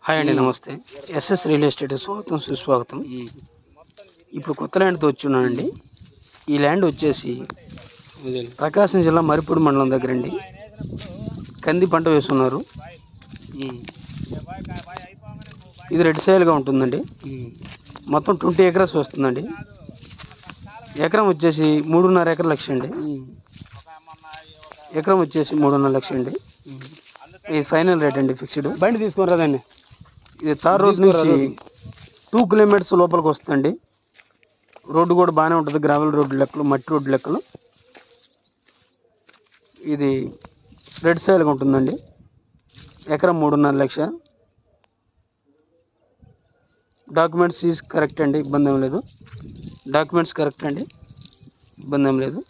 Hi అండి, నమస్తే. SS real estate స్వాగతం, సుస్వాగతం. ఇప్పుడు కొత్త ల్యాండ్తో వచ్చున్నానండి. ఈ ల్యాండ్ వచ్చేసి ప్రకాశం జిల్లా మరిపూడి మండలం దగ్గరండి. కంది పంట వేస్తున్నారు. ఇది రెడ్ సాయిల్గా ఉంటుందండి. మొత్తం 20 ఎకరాస్ వస్తుందండి. ఎకరం వచ్చేసి 3.5 ఎకరాల లక్ష అండి. ఎకరం వచ్చేసి 3.5 లక్ష అండి. ఇది ఫైనల్ రేట్ అండి, ఫిక్స్డ్. బండి తీసుకుని దాన్ని. ఇది తార్ రోడ్ నుంచి 2 కిలోమీటర్స్ లోపలికి వస్తుందండి. రోడ్డు కూడా బాగానే ఉంటుంది, గ్రావెల్ రోడ్డు లెక్కలు, మట్టి రోడ్డు లెక్కలు. ఇది రెడ్ సాయిల్గా ఉంటుందండి. ఎకరం 3.5 లక్ష. డాక్యుమెంట్స్ కరెక్ట్ అండి, ఇబ్బంది ఏం లేదు. డాక్యుమెంట్స్ కరెక్ట్ అండి, ఇబ్బంది ఏం లేదు.